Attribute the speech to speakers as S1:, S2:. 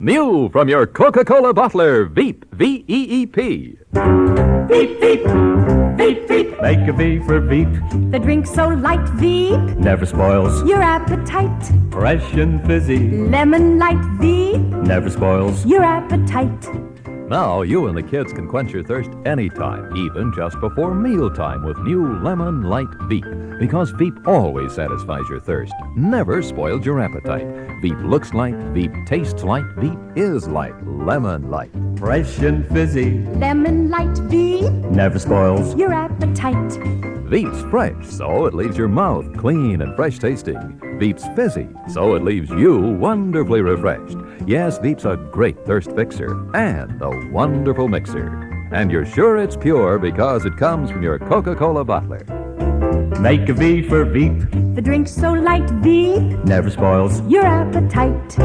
S1: New from your Coca-Cola bottler, Veep, V-E-E-P.
S2: Veep, Veep, Veep, Veep.
S3: Make a V for Veep.
S2: The drink so light, Veep.
S3: Never spoils.
S2: Your appetite.
S3: Fresh and fizzy.
S2: Lemon light, Veep.
S3: Never spoils.
S2: Your appetite.
S1: Now you and the kids can quench your thirst anytime, even just before mealtime with new Lemon Light Veep. Because Veep always satisfies your thirst, never spoils your appetite. Veep looks light, Veep tastes light, Veep is light. Lemon Light.
S3: Fresh and fizzy.
S2: Lemon light, Veep.
S3: Never spoils.
S2: Your appetite.
S1: Veep's fresh, so it leaves your mouth clean and fresh tasting. Veep's fizzy, so it leaves you wonderfully refreshed. Yes, Veep's a great thirst fixer and a wonderful mixer. And you're sure it's pure because it comes from your Coca-Cola bottler.
S3: Make a V for Veep.
S2: The drink so light, Veep.
S3: Never spoils.
S2: Your appetite.